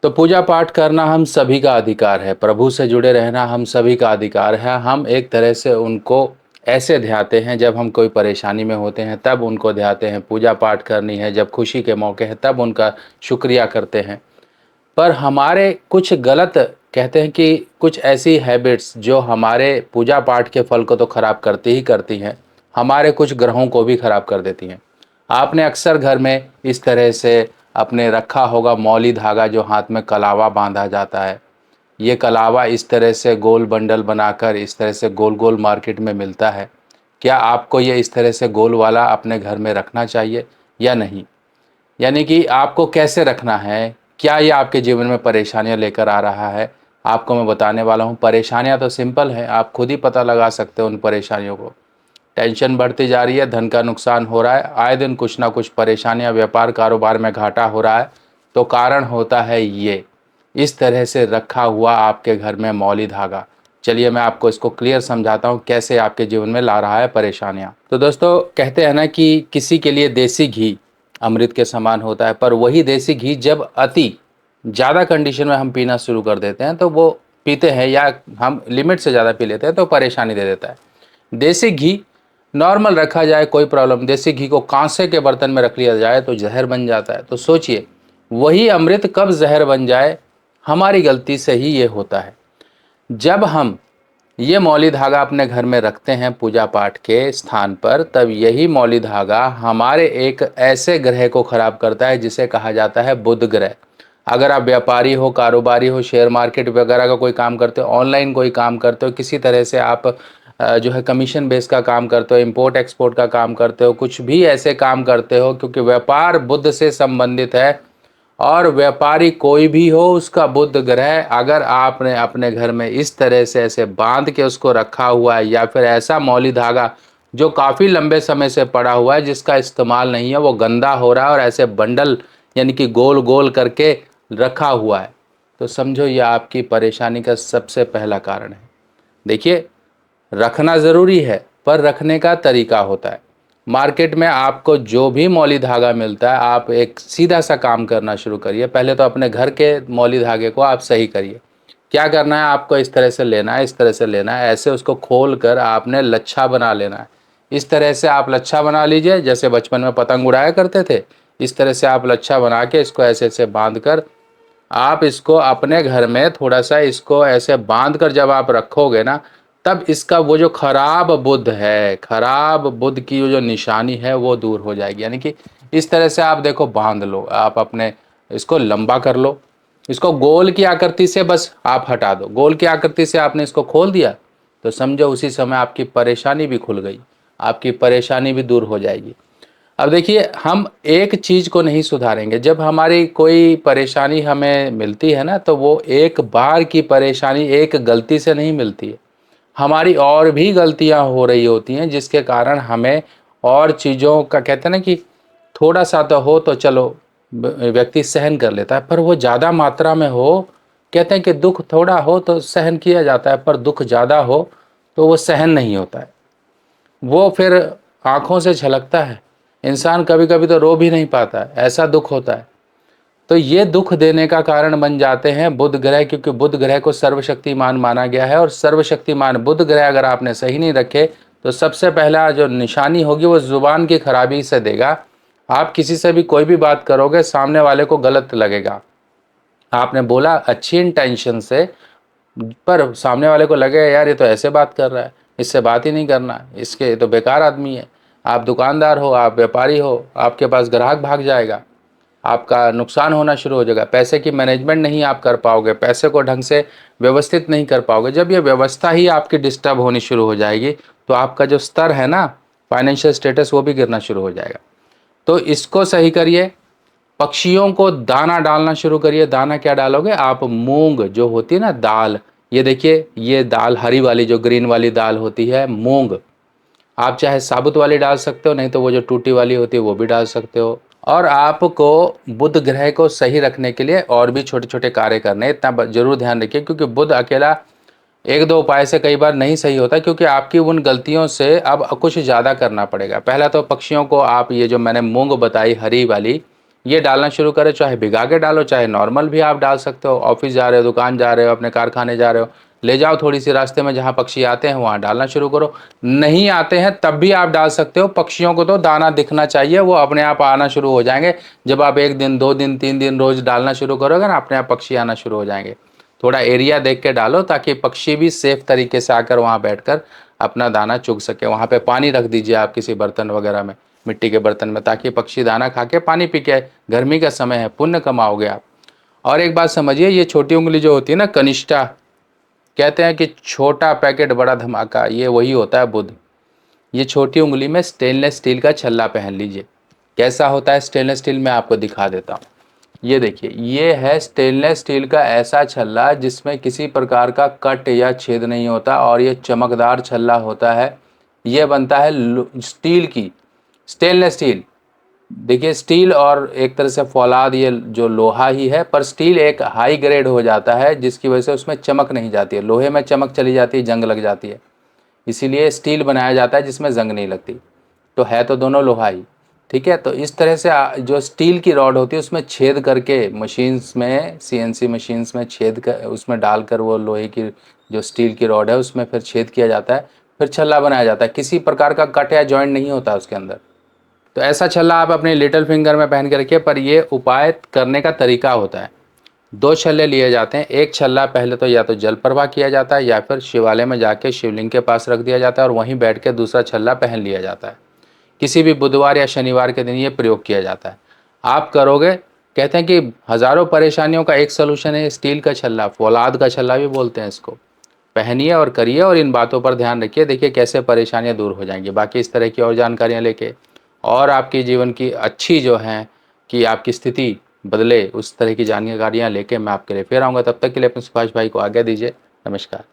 तो पूजा पाठ करना हम सभी का अधिकार है, प्रभु से जुड़े रहना हम सभी का अधिकार है। हम एक तरह से उनको ऐसे ध्याते हैं, जब हम कोई परेशानी में होते हैं तब उनको ध्याते हैं, पूजा पाठ करनी है जब खुशी के मौके हैं तब उनका शुक्रिया करते हैं। पर हमारे कुछ गलत कहते हैं कि कुछ ऐसी हैबिट्स जो हमारे पूजा पाठ के फल को तो ख़राब करती ही करती हैं, हमारे कुछ ग्रहों को भी ख़राब कर देती हैं। आपने अक्सर घर में इस तरह से अपने रखा होगा मौली धागा, जो हाथ में कलावा बांधा जाता है। ये कलावा इस तरह से गोल बंडल बनाकर इस तरह से गोल गोल मार्केट में मिलता है। क्या आपको ये इस तरह से गोल वाला अपने घर में रखना चाहिए या नहीं? यानी कि आपको कैसे रखना है? क्या ये आपके जीवन में परेशानियाँ लेकर आ रहा है? आपको मैं बताने वाला हूँ। परेशानियाँ तो सिंपल हैं, आप खुद ही पता लगा सकते हो उन परेशानियों को। टेंशन बढ़ती जा रही है, धन का नुकसान हो रहा है, आए दिन कुछ ना कुछ परेशानियाँ, व्यापार कारोबार में घाटा हो रहा है, तो कारण होता है ये इस तरह से रखा हुआ आपके घर में मौली धागा। चलिए मैं आपको इसको क्लियर समझाता हूँ कैसे आपके जीवन में ला रहा है परेशानियाँ। तो दोस्तों, कहते हैं ना कि किसी के लिए देसी घी अमृत के समान होता है, पर वही देसी घी जब अति ज़्यादा कंडीशन में हम पीना शुरू कर देते हैं तो वो पीते हैं, या हम लिमिट से ज़्यादा पी लेते हैं तो परेशानी दे देता है। देसी घी नॉर्मल रखा जाए कोई प्रॉब्लम, देसी घी को कांसे के बर्तन में रख लिया जाए तो जहर बन जाता है। तो सोचिए, वही अमृत कब जहर बन जाए, हमारी गलती से ही ये होता है। जब हम ये मौली धागा अपने घर में रखते हैं पूजा पाठ के स्थान पर, तब यही मौली धागा हमारे एक ऐसे ग्रह को खराब करता है जिसे कहा जाता है बुध ग्रह। अगर आप व्यापारी हो, कारोबारी हो, शेयर मार्केट वगैरह का कोई काम करते हो, ऑनलाइन कोई काम करते हो, किसी तरह से आप जो है कमीशन बेस का काम करते हो, इंपोर्ट एक्सपोर्ट का काम करते हो, कुछ भी ऐसे काम करते हो, क्योंकि व्यापार बुध से संबंधित है। और व्यापारी कोई भी हो, उसका बुध ग्रह अगर आपने अपने घर में इस तरह से ऐसे बांध के उसको रखा हुआ है, या फिर ऐसा मौली धागा जो काफ़ी लंबे समय से पड़ा हुआ है जिसका इस्तेमाल नहीं है, वो गंदा हो रहा है और ऐसे बंडल यानी कि गोल गोल करके रखा हुआ है, तो समझो ये आपकी परेशानी का सबसे पहला कारण है। देखिए, रखना ज़रूरी है, पर रखने का तरीका होता है। मार्केट में आपको जो भी मौली धागा मिलता है, आप एक सीधा सा काम करना शुरू करिए। पहले तो अपने घर के मौली धागे को आप सही करिए। क्या करना है, आपको इस तरह से लेना है, इस तरह से लेना है, ऐसे उसको खोल कर आपने लच्छा बना लेना है। इस तरह से आप लच्छा बना लीजिए, जैसे बचपन में पतंग उड़ाया करते थे, इस तरह से आप लच्छा बना के इसको ऐसे ऐसे बांध कर आप इसको अपने घर में थोड़ा सा इसको ऐसे बांध कर जब आप रखोगे ना, तब इसका वो जो खराब बुध है, खराब बुध की वो जो निशानी है वो दूर हो जाएगी। यानी कि इस तरह से आप देखो बांध लो, आप अपने इसको लंबा कर लो, इसको गोल की आकृति से बस आप हटा दो। गोल की आकृति से आपने इसको खोल दिया तो समझो उसी समय आपकी परेशानी भी खुल गई, आपकी परेशानी भी दूर हो जाएगी। अब देखिए, हम एक चीज़ को नहीं सुधारेंगे। जब हमारी कोई परेशानी हमें मिलती है ना, तो वो एक बार की परेशानी एक गलती से नहीं मिलती है। हमारी और भी गलतियां हो रही होती हैं जिसके कारण हमें और चीज़ों का कहते हैं ना कि थोड़ा सा तो हो तो चलो व्यक्ति सहन कर लेता है, पर वो ज़्यादा मात्रा में हो, कहते हैं कि दुख थोड़ा हो तो सहन किया जाता है, पर दुख ज़्यादा हो तो वो सहन नहीं होता है, वो फिर आँखों से झलकता है। इंसान कभी कभी तो रो भी नहीं पाता है, ऐसा दुख होता है। तो ये दुख देने का कारण बन जाते हैं बुध ग्रह, क्योंकि बुध ग्रह को सर्वशक्तिमान माना गया है, और सर्वशक्तिमान बुध ग्रह अगर आपने सही नहीं रखे तो सबसे पहला जो निशानी होगी वो ज़ुबान की खराबी से देगा। आप किसी से भी कोई भी बात करोगे, सामने वाले को गलत लगेगा। आपने बोला अच्छी इंटेंशन से, पर सामने वाले को लगे यार ये तो ऐसे बात कर रहा है, इससे बात ही नहीं करना, इसके ये तो बेकार आदमी है। आप दुकानदार हो, आप व्यापारी हो, आपके पास ग्राहक भाग जाएगा, आपका नुकसान होना शुरू हो जाएगा। पैसे की मैनेजमेंट नहीं आप कर पाओगे, पैसे को ढंग से व्यवस्थित नहीं कर पाओगे। जब ये व्यवस्था ही आपकी डिस्टर्ब होनी शुरू हो जाएगी तो आपका जो स्तर है ना, फाइनेंशियल स्टेटस, वो भी गिरना शुरू हो जाएगा। तो इसको सही करिए। पक्षियों को दाना डालना शुरू करिए। दाना क्या डालोगे आप? मूंग जो होती है ना दाल, ये देखिए, ये दाल हरी वाली जो ग्रीन वाली दाल होती है मूंग, आप चाहे साबुत वाली डाल सकते हो, नहीं तो वो जो टूटी वाली होती है वो भी डाल सकते हो। और आपको बुध ग्रह को सही रखने के लिए और भी छोटे छोटे कार्य करने हैं, इतना जरूर ध्यान रखिए, क्योंकि बुध अकेला एक दो उपाय से कई बार नहीं सही होता, क्योंकि आपकी उन गलतियों से अब कुछ ज़्यादा करना पड़ेगा। पहला तो पक्षियों को आप ये जो मैंने मूंग बताई हरी वाली, ये डालना शुरू करें, चाहे भिगा के डालो, चाहे नॉर्मल भी आप डाल सकते हो। ऑफिस जा रहे हो, दुकान जा रहे हो, अपने कारखाने जा रहे हो, ले जाओ थोड़ी सी रास्ते में जहाँ पक्षी आते हैं वहाँ डालना शुरू करो। नहीं आते हैं तब भी आप डाल सकते हो। पक्षियों को तो दाना दिखना चाहिए, वो अपने आप आना शुरू हो जाएंगे। जब आप 1 दिन 2 दिन 3 दिन रोज डालना शुरू करोगे ना, अपने आप पक्षी आना शुरू हो जाएंगे। थोड़ा एरिया देख के डालो ताकि पक्षी भी सेफ तरीके से आकर वहाँ बैठकर अपना दाना चुग सके। वहाँ पे पानी रख दीजिए आप किसी बर्तन वगैरह में, मिट्टी के बर्तन में, ताकि पक्षी दाना खा के पानी पी के। गर्मी का समय है, पुण्य कमाओगे आप। और एक बात समझिए, ये छोटी उंगली जो होती है ना, कनिष्ठा, कहते हैं कि छोटा पैकेट बड़ा धमाका, ये वही होता है बुध। ये छोटी उंगली में स्टेनलेस स्टील का छल्ला पहन लीजिए। कैसा होता है स्टेनलेस स्टील, मैं आपको दिखा देता हूँ। ये देखिए, ये है स्टेनलेस स्टील का ऐसा छल्ला जिसमें किसी प्रकार का कट या छेद नहीं होता, और ये चमकदार छल्ला होता है। ये बनता है स्टील की, स्टेनलेस स्टील। देखिए, स्टील और एक तरह से फौलाद, ये जो लोहा ही है, पर स्टील एक हाई ग्रेड हो जाता है जिसकी वजह से उसमें चमक नहीं जाती है। लोहे में चमक चली जाती है, जंग लग जाती है, इसीलिए स्टील बनाया जाता है जिसमें जंग नहीं लगती। तो है तो दोनों लोहा ही, ठीक है। तो इस तरह से जो स्टील की रॉड होती है उसमें छेद करके मशीन्स में, सीएनसी मशीन्स में छेद कर, उसमें डालकर वो लोहे की जो स्टील की रॉड है उसमें फिर छेद किया जाता है, फिर छल्ला बनाया जाता है। किसी प्रकार का कट या जॉइंट नहीं होता उसके अंदर। तो ऐसा छल्ला आप अपने लिटिल फिंगर में पहन के रखिए। पर ये उपाय करने का तरीका होता है। 2 छल्ले लिए जाते हैं। एक छल्ला पहले तो या तो जल प्रवाह किया जाता है या फिर शिवालय में जाके शिवलिंग के पास रख दिया जाता है और वहीं बैठ के दूसरा छल्ला पहन लिया जाता है। किसी भी बुधवार या शनिवार के दिन ये प्रयोग किया जाता है। आप करोगे, कहते हैं कि हज़ारों परेशानियों का एक सलूशन है स्टील का छल्ला, फौलाद का छल्ला भी बोलते हैं इसको। पहनिए और करिए, और इन बातों पर ध्यान रखिए, देखिए कैसे परेशानियां दूर हो जाएंगी। बाकी इस तरह की और जानकारियां लेके और आपके जीवन की अच्छी जो हैं कि आपकी स्थिति बदले, उस तरह की जानकारियां लेके मैं आपके लिए फिर आऊँगा। तब तक के लिए अपने सुभाष भाई को आज्ञा दीजिए। नमस्कार।